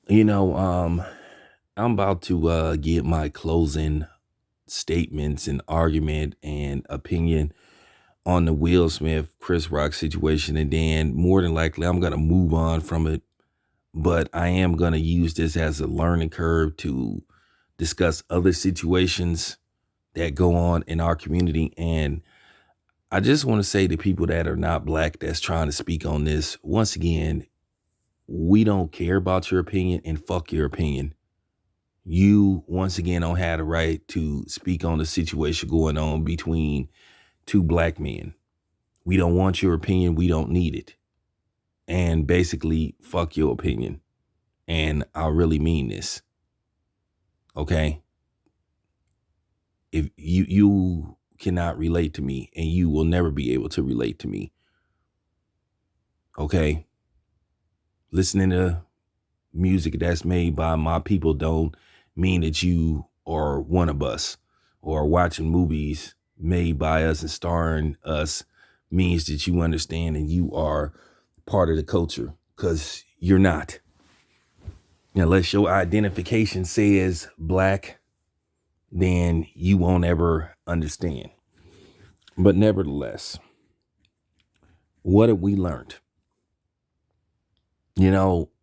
You know, I'm about to get my closing statements and argument and opinion on the Will Smith Chris Rock situation, and then more than likely I'm gonna move on from it. But I am gonna use this as a learning curve to discuss other situations that go on in our community. And I just want to say to people that are not black that's trying to speak on this, once again, we don't care about your opinion and fuck your opinion. You once again don't have the right to speak on the situation going on between two black men. We don't want your opinion. We don't need it. And basically, fuck your opinion. And I really mean this. Okay. If you cannot relate to me and you will never be able to relate to me. Okay. Listening to music that's made by my people don't mean that you are one of us, or watching movies made by us and starring us means that you understand and you are part of the culture, because you're not. Unless your identification says black, then you won't ever understand. But nevertheless, what have we learned?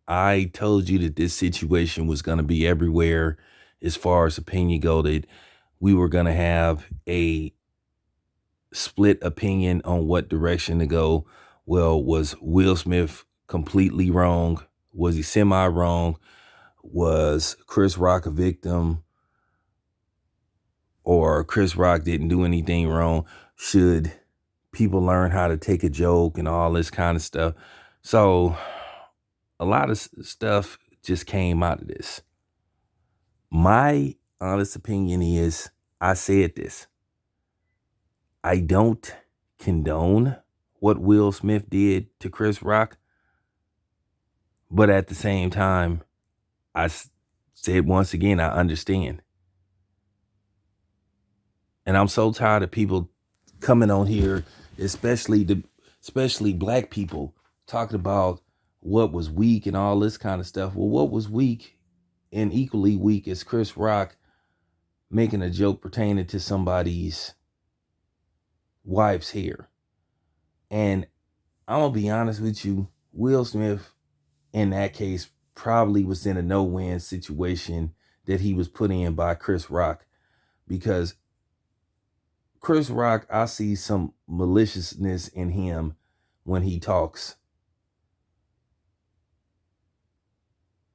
I told you that this situation was going to be everywhere as far as opinion go, that we were going to have a split opinion on what direction to go. Well, was Will Smith completely wrong? Was he semi wrong? Was Chris Rock a victim? Or Chris Rock didn't do anything wrong? Should people learn how to take a joke and all this kind of stuff? So a lot of stuff just came out of this. My honest opinion is, I said this. I don't condone what Will Smith did to Chris Rock, but at the same time, said once again, I understand. And I'm so tired of people coming on here, especially black people, talking about what was weak and all this kind of stuff. Well, what was weak and equally weak is Chris Rock making a joke pertaining to somebody's wife's hair. And I'm gonna be honest with you, Will Smith in that case probably was in a no-win situation that he was put in by Chris Rock, because Chris Rock, I see some maliciousness in him when he talks,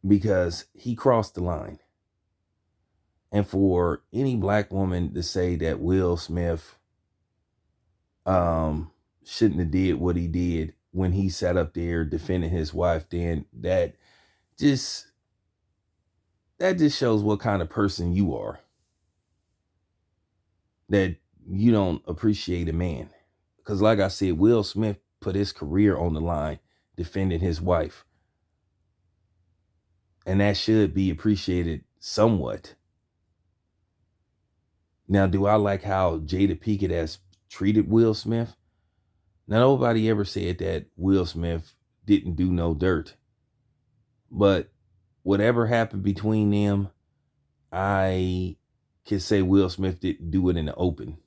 because he crossed the line. And for any black woman to say that Will Smith shouldn't have did what he did when he sat up there defending his wife, then just that just shows what kind of person you are. That you don't appreciate a man. Because like I said, Will Smith put his career on the line defending his wife. And that should be appreciated somewhat. Now, do I like how Jada Pinkett has treated Will Smith? Now, nobody ever said that Will Smith didn't do no dirt. But whatever happened between them, I can say Will Smith didn't do it in the open.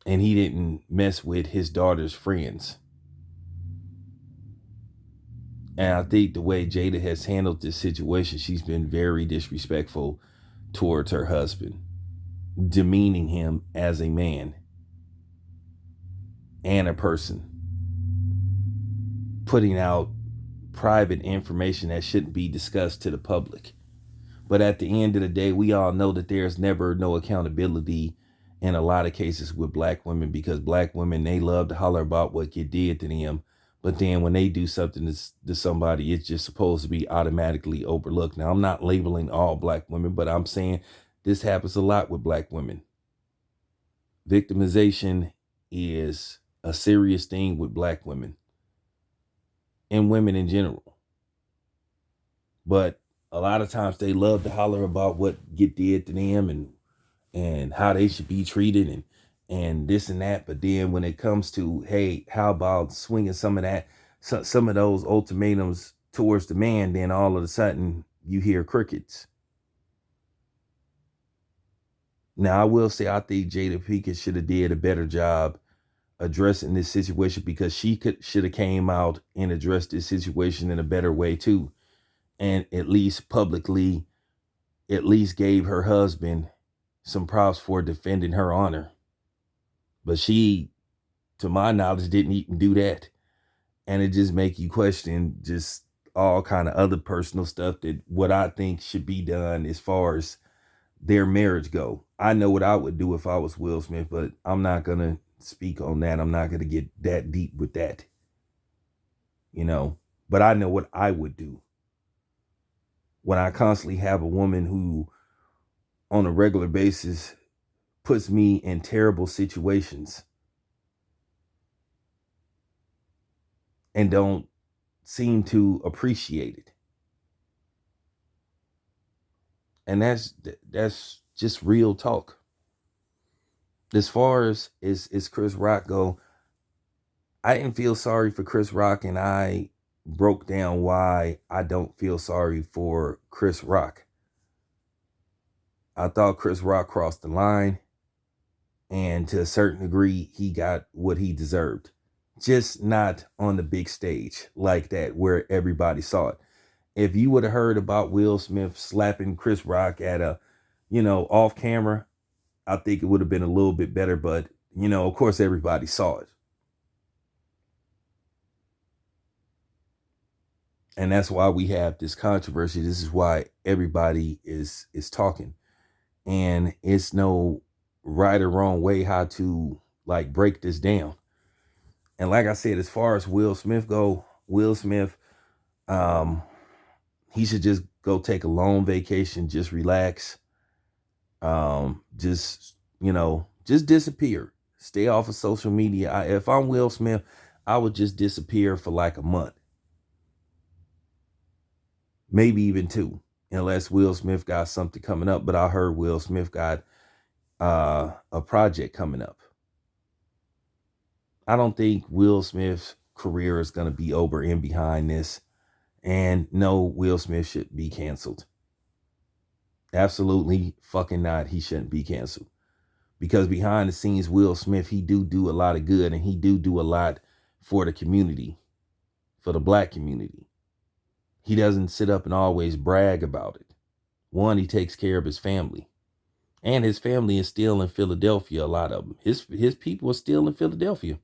And he didn't mess with his daughter's friends. And I think the way Jada has handled this situation, she's been very disrespectful towards her husband, demeaning him as a man and a person, putting out private information that shouldn't be discussed to the public. But at the end of the day, we all know that there's never no accountability in a lot of cases with black women, because black women, they love to holler about what you did to them. But then when they do something to somebody, it's just supposed to be automatically overlooked. Now, I'm not labeling all black women, but I'm saying this happens a lot with black women. Victimization is a serious thing with black women and women in general. But a lot of times they love to holler about what get did to them, and how they should be treated, and this and that. But then when it comes to, hey, how about swinging some of those ultimatums towards the man, then all of a sudden you hear crickets. Now, I will say I think Jada Pinkett should have did a better job addressing this situation, because she should have came out and addressed this situation in a better way too, and at least publicly, at least gave her husband some props for defending her honor. But she, to my knowledge, didn't even do that. And it just make you question just all kind of other personal stuff, that what I think should be done as far as their marriage go. I know what I would do if I was Will Smith, but I'm not going to speak on that. I'm not going to get that deep with that, but I know what I would do when I constantly have a woman who on a regular basis puts me in terrible situations and don't seem to appreciate it. And that's just real talk. As far as Chris Rock go, I didn't feel sorry for Chris Rock, and I broke down why I don't feel sorry for Chris Rock. I thought Chris Rock crossed the line, and to a certain degree, he got what he deserved. Just not on the big stage like that where everybody saw it. If you would have heard about Will Smith slapping Chris Rock at off camera, I think it would have been a little bit better, but, of course, everybody saw it. And that's why we have this controversy. This is why everybody is talking. And it's no right or wrong way how to break this down. And like I said, as far as Will Smith go, Will Smith, he should just go take a long vacation, just relax. Just disappear. Stay off of social media. If I'm Will Smith, I would just disappear for like a month. Maybe even 2, unless Will Smith got something coming up. But I heard Will Smith got a project coming up. I don't think Will Smith's career is going to be over and behind this. And no, Will Smith should be canceled. Absolutely fucking not. He shouldn't be canceled. Because behind the scenes, Will Smith, he do a lot of good, and he do a lot for the community, for the black community. He doesn't sit up and always brag about it. One, he takes care of his family. And his family is still in Philadelphia, a lot of them. His people are still in Philadelphia.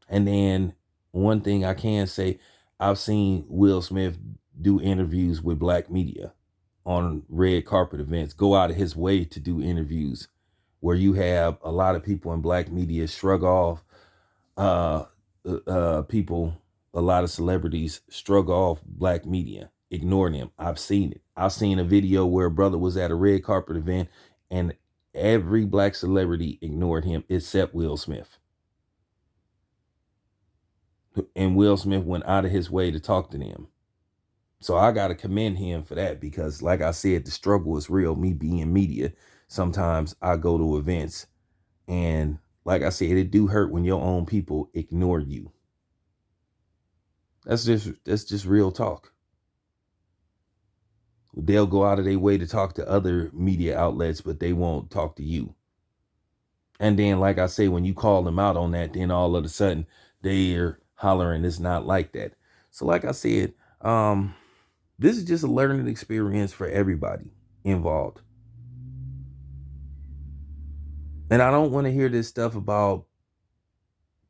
And then one thing I can say, I've seen Will Smith do interviews with black media on red carpet events, go out of his way to do interviews where you have a lot of people in black media shrug off people. A lot of celebrities shrug off black media, ignore them. I've seen it. I've seen a video where a brother was at a red carpet event and every black celebrity ignored him except Will Smith. And Will Smith went out of his way to talk to them. So I got to commend him for that, because like I said, the struggle is real. Me being media, sometimes I go to events and like I said, it do hurt when your own people ignore you. That's just real talk. They'll go out of their way to talk to other media outlets, but they won't talk to you. And then, like I say, when you call them out on that, then all of a sudden they're hollering it's not like that. So like I said, this is just a learning experience for everybody involved. And I don't want to hear this stuff about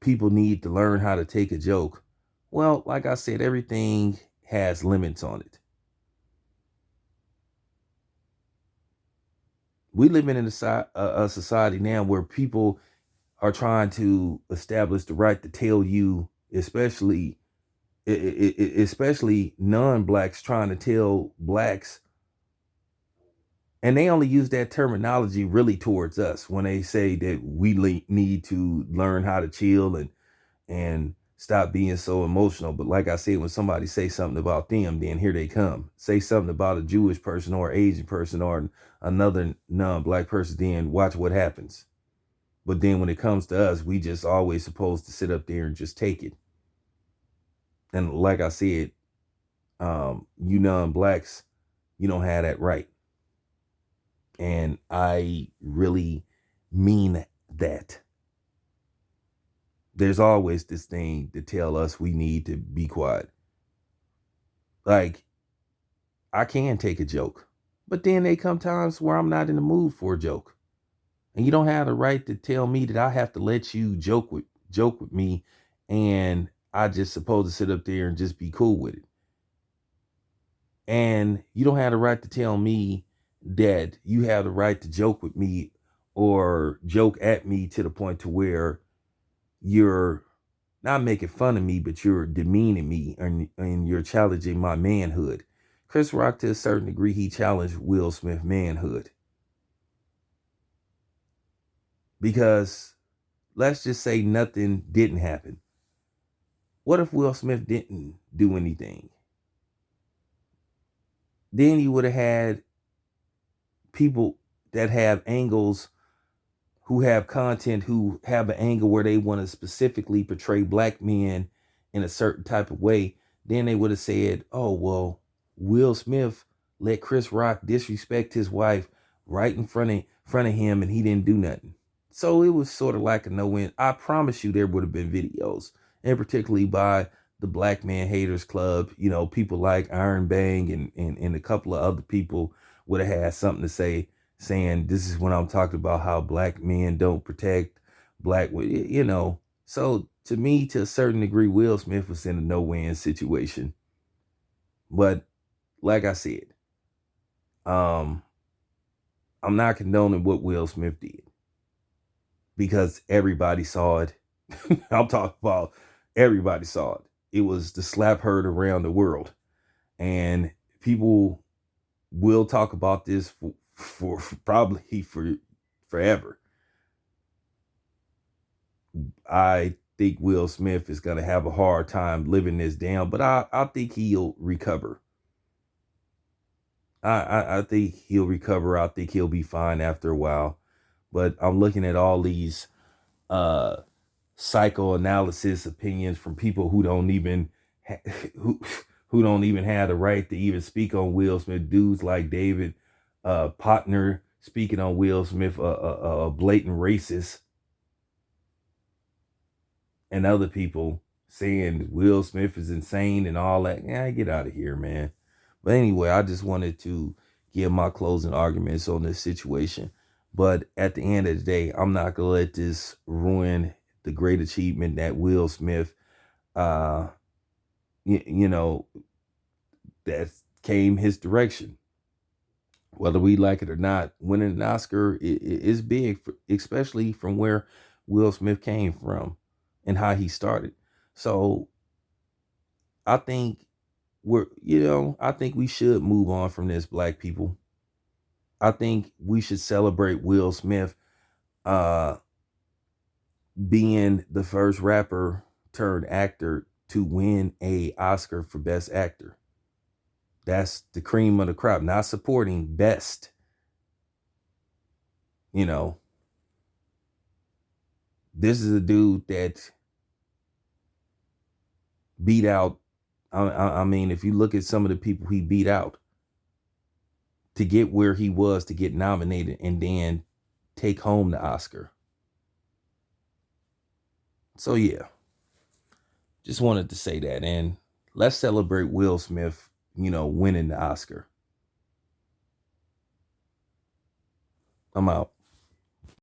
people need to learn how to take a joke. Well, like I said, everything has limits on it. We live in a society now where people are trying to establish the right to tell you, especially non-blacks, trying to tell blacks, and they only use that terminology really towards us when they say that we need to learn how to chill and stop being so emotional. But like I said, when somebody say something about them, then here they come. Say something about a Jewish person or Asian person or another non-black person, then watch what happens. But then when it comes to us, we just always supposed to sit up there and just take it. And like I said, you non-blacks, you don't have that right. And I really mean that. There's always this thing to tell us we need to be quiet. Like, I can take a joke, but then they come times where I'm not in the mood for a joke. And you don't have the right to tell me that I have to let you joke with me and I just supposed to sit up there and just be cool with it. And you don't have the right to tell me that you have the right to joke with me or joke at me to the point to where you're not making fun of me, but you're demeaning me and you're challenging my manhood. Chris Rock, to a certain degree, he challenged Will Smith manhood. Because let's just say nothing didn't happen. What if Will Smith didn't do anything? Then you would have had people that have angles, who have content, who have an angle where they want to specifically portray black men in a certain type of way. Then they would have said, oh, well, Will Smith let Chris Rock disrespect his wife right in front of him and he didn't do nothing. So it was sort of like a no-win. I promise you there would have been videos, and particularly by the Black Man Haters Club, people like Iron Bang and a couple of other people would have had something to say, saying this is when I'm talking about how black men don't protect black, So to me, to a certain degree, Will Smith was in a no-win situation. But like I said, I'm not condoning what Will Smith did because everybody saw it. I'm talking about everybody saw it. It was the slap heard around the world. And people will talk about this for probably for forever. I think Will Smith is going to have a hard time living this down, but I think he'll recover. I think he'll recover. I think he'll be fine after a while. But I'm looking at all these psychoanalysis opinions from people who don't even who don't even have the right to even speak on Will Smith. Dudes like David Potner speaking on Will Smith, a blatant racist, and other people saying Will Smith is insane and all that. Yeah, get out of here, man. But anyway, I just wanted to give my closing arguments on this situation. But at the end of the day, I'm not going to let this ruin the great achievement that Will Smith, that came his direction. Whether we like it or not, winning an Oscar is big, especially from where Will Smith came from and how he started. So I think I think we should move on from this, black people. I think we should celebrate Will Smith being the first rapper turned actor to win a Oscar for Best Actor. That's the cream of the crop. Not supporting, best. This is a dude that beat out. I mean, if you look at some of the people he beat out to get where he was, to get nominated and then take home the Oscar. So yeah, just wanted to say that. And let's celebrate Will Smith, winning the Oscar. I'm out.